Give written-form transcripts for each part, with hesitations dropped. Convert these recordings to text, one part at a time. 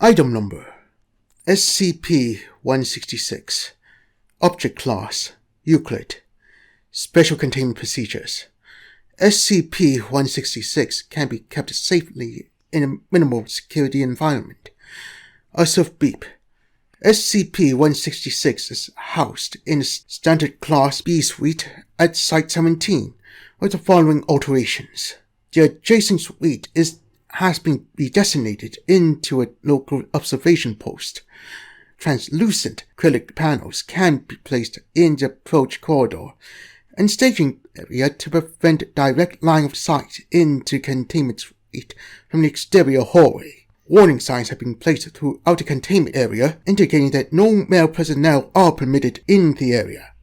Item Number SCP-166 Object Class Euclid Special Containment Procedures SCP-166 can be kept safely in a minimal security environment. Beep. SCP-166 is housed in a Standard Class B suite at Site-17 with the following alterations. The adjacent suite has been redesignated into a local observation post. Translucent acrylic panels can be placed in the approach corridor and staging area to prevent direct line of sight into the containment suite from the exterior hallway. Warning signs have been placed throughout the containment area indicating that no male personnel are permitted in the area.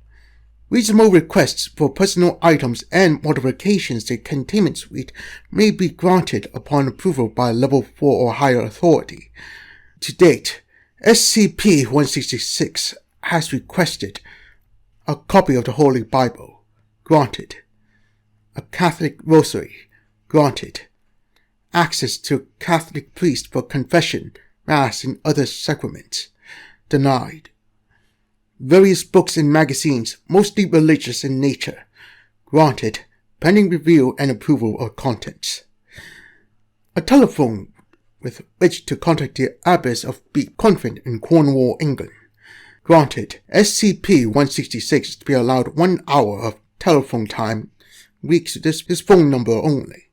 Reasonable requests for personal items and modifications to the containment suite may be granted upon approval by a Level 4 or higher authority. To date, SCP-166 has requested a copy of the Holy Bible, granted. A Catholic Rosary, granted. Access to a Catholic priest for confession, mass, and other sacraments, denied. Various books and magazines, mostly religious in nature, granted, pending review and approval of contents. A telephone with which to contact the Abbess of Beep Convent in Cornwall, England, granted. SCP-166 is to be allowed 1 hour of telephone time weeks to this phone number only.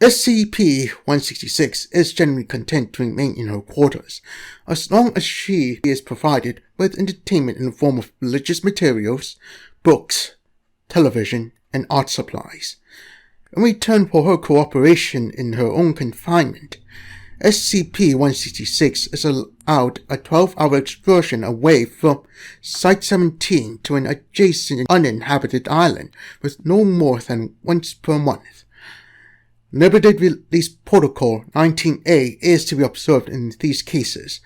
SCP-166 is generally content to remain in her quarters, as long as she is provided with entertainment in the form of religious materials, books, television, and art supplies. In return for her cooperation in her own confinement, SCP-166 is allowed a 12-hour excursion away from Site-17 to an adjacent uninhabited island with no more than once per month. Limited Release Protocol 19A is to be observed in these cases,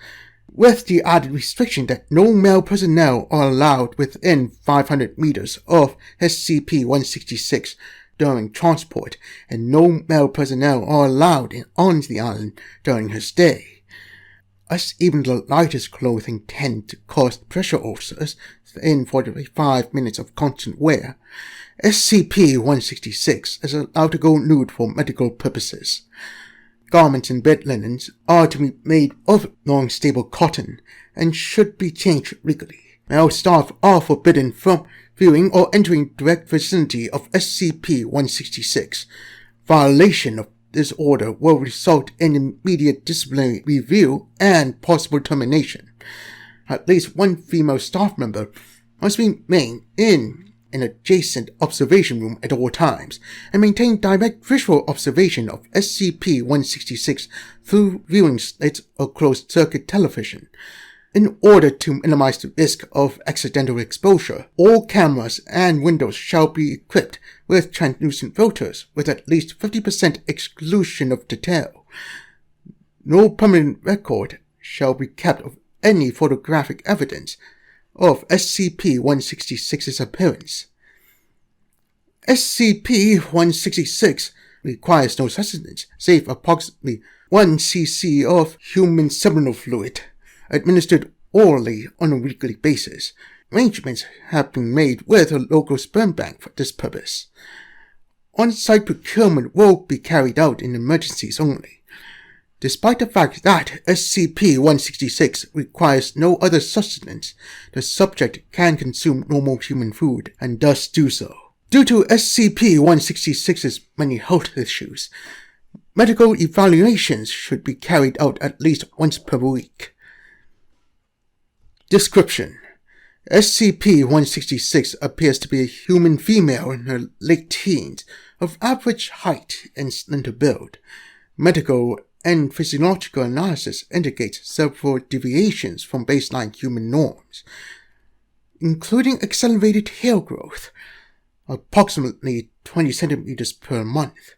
with the added restriction that no male personnel are allowed within 500 meters of SCP-166 during transport, and no male personnel are allowed on the island during her stay. As even the lightest clothing tend to cause pressure ulcers within 45 minutes of constant wear, SCP-166 is allowed to go nude for medical purposes. Garments and bed linens are to be made of non-stable cotton and should be changed regularly. Male staff are forbidden from viewing or entering direct vicinity of SCP-166. Violation of this order will result in immediate disciplinary review and possible termination. At least one female staff member must remain in an adjacent observation room at all times and maintain direct visual observation of SCP-166 through viewing slits or closed-circuit television. In order to minimize the risk of accidental exposure, all cameras and windows shall be equipped with translucent filters with at least 50% exclusion of detail. No permanent record shall be kept of any photographic evidence of SCP-166's appearance. SCP-166 requires no sustenance save approximately 1 cc of human seminal fluid, administered orally on a weekly basis. Arrangements have been made with a local sperm bank for this purpose. On-site procurement will be carried out in emergencies only. Despite the fact that SCP-166 requires no other sustenance, the subject can consume normal human food and does do so. Due to SCP-166's many health issues, medical evaluations should be carried out at least once per week. Description: SCP-166 appears to be a human female in her late teens, of average height and slender build. Medical and physiological analysis indicates several deviations from baseline human norms, including accelerated hair growth, approximately 20 centimeters per month,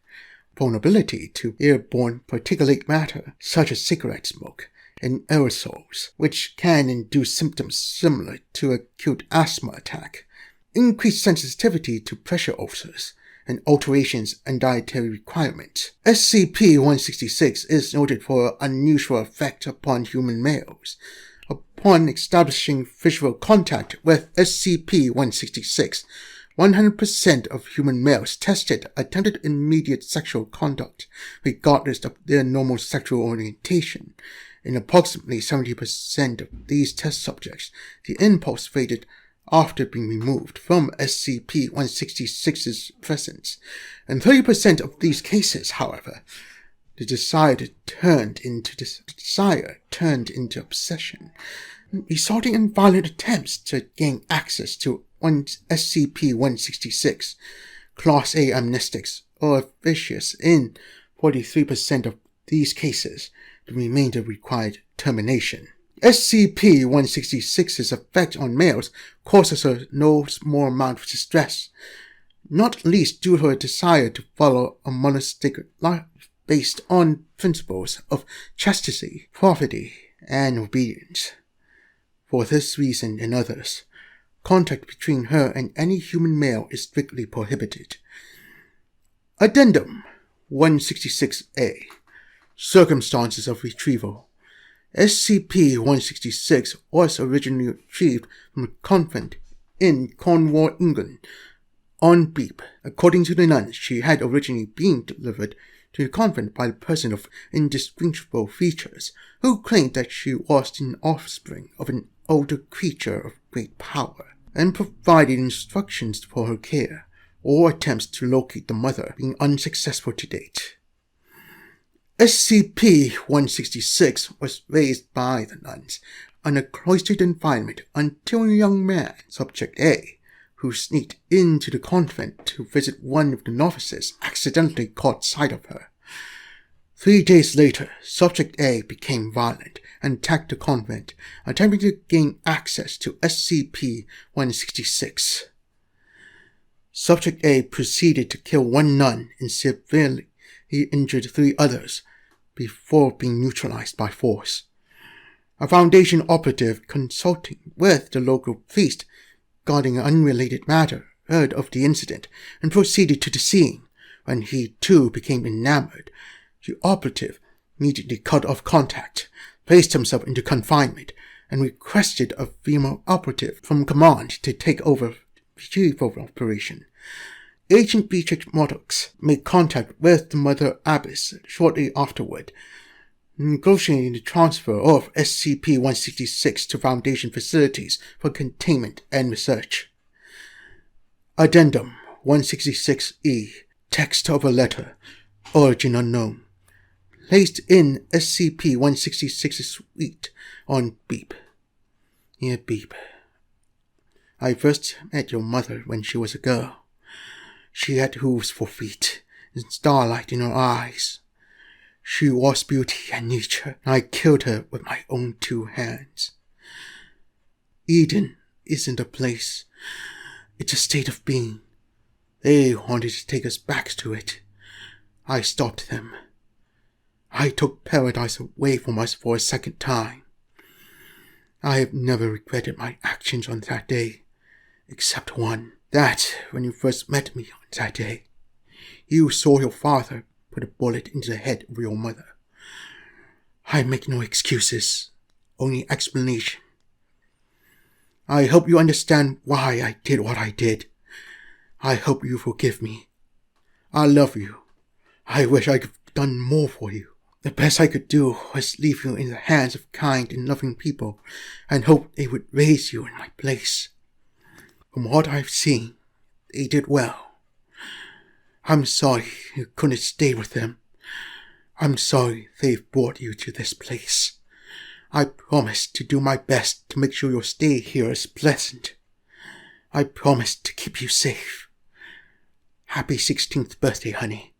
vulnerability to airborne particulate matter such as cigarette smoke and aerosols, which can induce symptoms similar to acute asthma attack, increased sensitivity to pressure ulcers, and alterations in dietary requirements. SCP-166 is noted for unusual effect upon human males. Upon establishing visual contact with SCP-166, 100% of human males tested attempted immediate sexual conduct, regardless of their normal sexual orientation. In approximately 70% of these test subjects, the impulse faded after being removed from SCP-166's presence. In 30% of these cases, however, the desire turned into obsession, resulting in violent attempts to gain access to SCP-166. Class A amnestics are vicious in 43% of these cases. The remainder required termination. SCP-166's effect on males causes her no small amount of distress, not least due to her desire to follow a monastic life based on principles of chastity, poverty, and obedience. For this reason and others, contact between her and any human male is strictly prohibited. Addendum 166-A. Circumstances of retrieval. SCP-166 was originally retrieved from a convent in Cornwall, England, on Beep. According to the nuns, she had originally been delivered to the convent by a person of indistinguishable features, who claimed that she was the offspring of an older creature of great power, and provided instructions for her care. All attempts to locate the mother being unsuccessful to date. SCP-166 was raised by the nuns in a cloistered environment until a young man, Subject A, who sneaked into the convent to visit one of the novices, accidentally caught sight of her. 3 days later, Subject A became violent and attacked the convent, attempting to gain access to SCP-166. Subject A proceeded to kill one nun and severely injured 3 others before being neutralized by force. A Foundation operative consulting with the local priest regarding an unrelated matter heard of the incident and proceeded to the scene. When he too became enamored, the operative immediately cut off contact, placed himself into confinement, and requested a female operative from command to take over the retrieval operation. Agent Beatrix Maddox made contact with the Mother Abbess shortly afterward, negotiating the transfer of SCP-166 to Foundation facilities for containment and research. Addendum 166-E. Text of a letter. Origin unknown. Placed in SCP-166's suite on Beep. Dear Beep, I first met your mother when she was a girl. She had hooves for feet and starlight in her eyes. She was beauty and nature, and I killed her with my own 2 hands. Eden isn't a place. It's a state of being. They wanted to take us back to it. I stopped them. I took paradise away from us for a second time. I have never regretted my actions on that day, except one. That when you first met me on that day, you saw your father put a bullet into the head of your mother. I make no excuses, only explanation. I hope you understand why I did what I did. I hope you forgive me. I love you. I wish I could have done more for you. The best I could do was leave you in the hands of kind and loving people and hope they would raise you in my place. From what I've seen, they did well. I'm sorry you couldn't stay with them. I'm sorry they've brought you to this place. I promise to do my best to make sure your stay here is pleasant. I promise to keep you safe. Happy 16th birthday, honey.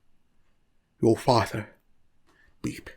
Your father, Beep.